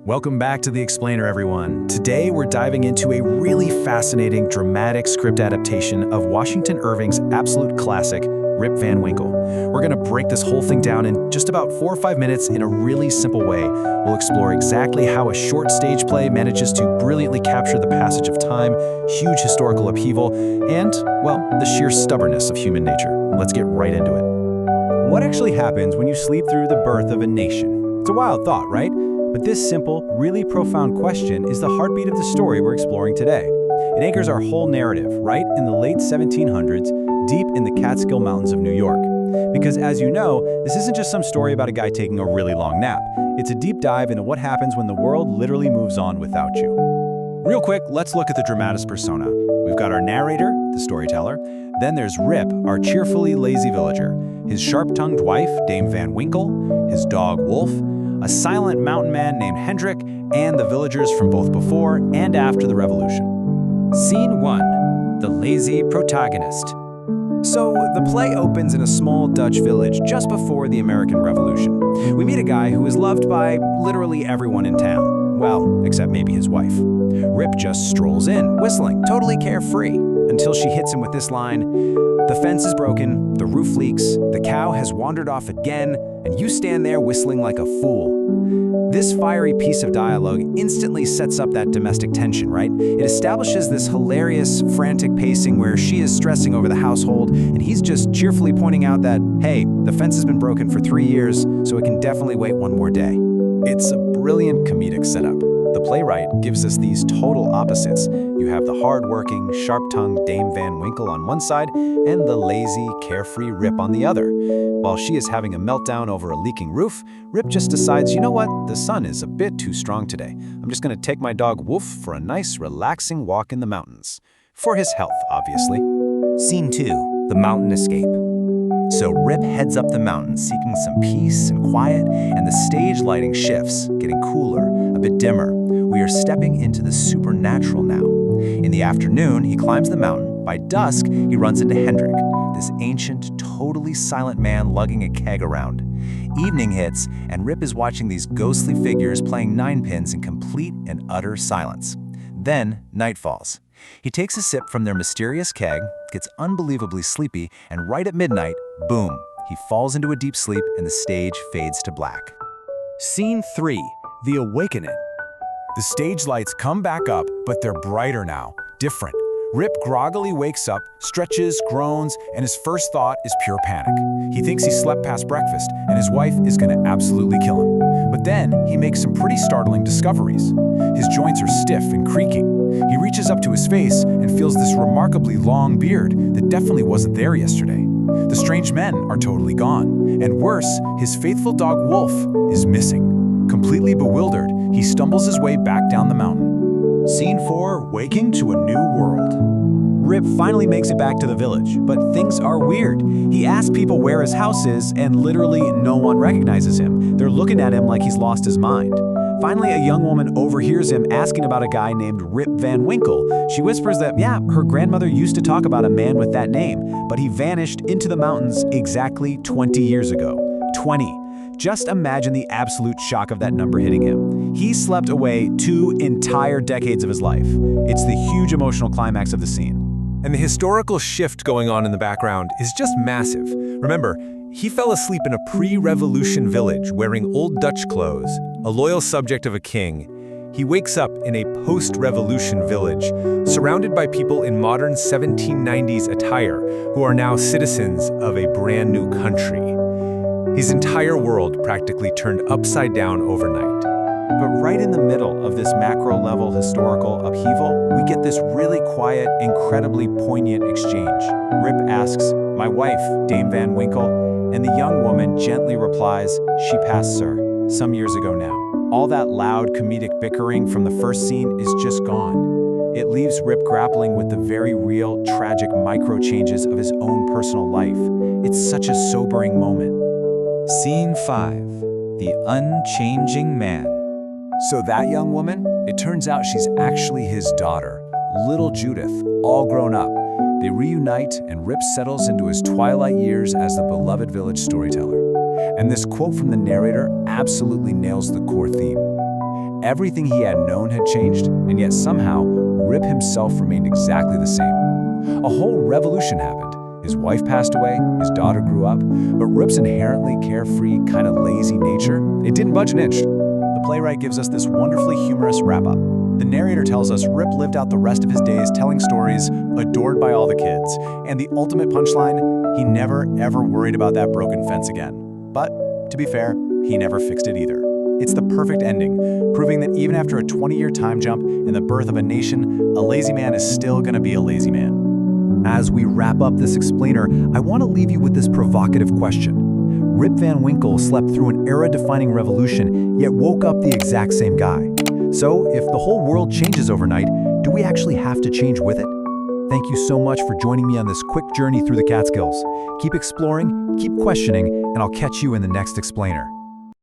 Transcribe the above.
Welcome back to The Explainer, everyone. Today, we're diving into a really fascinating, dramatic script adaptation of Washington Irving's absolute classic, Rip Van Winkle. We're going to break this whole thing down in just about 4 or 5 minutes in a really simple way. We'll explore exactly how a short stage play manages to brilliantly capture the passage of time, huge historical upheaval, and, well, the sheer stubbornness of human nature. Let's get right into it. What actually happens when you sleep through the birth of a nation? It's a wild thought, right? But this simple, really profound question is the heartbeat of the story we're exploring today. It anchors our whole narrative, right in the late 1700s, deep in the Catskill Mountains of New York. Because as you know, this isn't just some story about a guy taking a really long nap. It's a deep dive into what happens when the world literally moves on without you. Real quick, let's look at the dramatis persona. We've got our narrator, the storyteller. Then there's Rip, our cheerfully lazy villager. His sharp-tongued wife, Dame Van Winkle. His dog, Wolf. A silent mountain man named Hendrik, and the villagers from both before and after the revolution. Scene 1. The lazy protagonist. So, the play opens in a small Dutch village just before the American Revolution. We meet a guy who is loved by literally everyone in town. Well, except maybe his wife. Rip just strolls in, whistling, totally carefree, until she hits him with this line, "The fence is broken, the roof leaks, the cow has wandered off again, and you stand there whistling like a fool." This fiery piece of dialogue instantly sets up that domestic tension, right? It establishes this hilarious, frantic pacing where she is stressing over the household, and he's just cheerfully pointing out that, hey, the fence has been broken for 3 years, so it can definitely wait one more day. It's a brilliant comedic setup. The playwright gives us these total opposites. You have the hard-working, sharp-tongued Dame Van Winkle on one side and the lazy, carefree Rip on the other. While she is having a meltdown over a leaking roof, Rip just decides, you know what, the sun is a bit too strong today. I'm just going to take my dog Wolf for a nice, relaxing walk in the mountains. For his health, obviously. Scene 2, the mountain escape. So Rip heads up the mountain seeking some peace and quiet, and the stage lighting shifts, getting cooler, a bit dimmer. We are stepping into the supernatural now. In the afternoon, he climbs the mountain. By dusk, he runs into Hendrik, this ancient, totally silent man lugging a keg around. Evening hits, and Rip is watching these ghostly figures playing ninepins in complete and utter silence. Then, night falls. He takes a sip from their mysterious keg, gets unbelievably sleepy, and right at midnight, boom, he falls into a deep sleep and the stage fades to black. Scene 3, the awakening. The stage lights come back up, but they're brighter now, different. Rip groggily wakes up, stretches, groans, and his first thought is pure panic. He thinks he slept past breakfast, and his wife is going to absolutely kill him. But then he makes some pretty startling discoveries. His joints are stiff and creaking. He reaches up to his face and feels this remarkably long beard that definitely wasn't there yesterday. The strange men are totally gone, and worse, his faithful dog Wolf is missing. Completely bewildered, he stumbles his way back down the mountain. Scene 4, waking to a new world. Rip finally makes it back to the village, but things are weird. He asks people where his house is, and literally no one recognizes him. They're looking at him like he's lost his mind. Finally, a young woman overhears him asking about a guy named Rip Van Winkle. She whispers that, yeah, her grandmother used to talk about a man with that name, but he vanished into the mountains exactly 20 years ago. 20. Just imagine the absolute shock of that number hitting him. He slept away 2 entire decades of his life. It's the huge emotional climax of the scene. And the historical shift going on in the background is just massive. Remember, he fell asleep in a pre-revolution village wearing old Dutch clothes, a loyal subject of a king. He wakes up in a post-revolution village, surrounded by people in modern 1790s attire who are now citizens of a brand new country. His entire world practically turned upside down overnight. But right in the middle of this macro-level historical upheaval, we get this really quiet, incredibly poignant exchange. Rip asks, "My wife, Dame Van Winkle," and the young woman gently replies, "She passed, sir, some years ago now." All that loud comedic bickering from the first scene is just gone. It leaves Rip grappling with the very real, tragic micro-changes of his own personal life. It's such a sobering moment. Scene 5, the unchanging man. So that young woman, it turns out she's actually his daughter, little Judith, all grown up. They reunite, and Rip settles into his twilight years as the beloved village storyteller. And this quote from the narrator absolutely nails the core theme. Everything he had known had changed, and yet somehow, Rip himself remained exactly the same. A whole revolution happened. His wife passed away, his daughter grew up, but Rip's inherently carefree, kind of lazy nature, it didn't budge an inch. The playwright gives us this wonderfully humorous wrap-up. The narrator tells us Rip lived out the rest of his days telling stories, adored by all the kids, and the ultimate punchline, he never ever worried about that broken fence again. But, to be fair, he never fixed it either. It's the perfect ending, proving that even after a 20-year time jump and the birth of a nation, a lazy man is still gonna be a lazy man. As we wrap up this explainer, I want to leave you with this provocative question. Rip Van Winkle slept through an era-defining revolution, yet woke up the exact same guy. So, if the whole world changes overnight, do we actually have to change with it? Thank you so much for joining me on this quick journey through the Catskills. Keep exploring, keep questioning, and I'll catch you in the next explainer.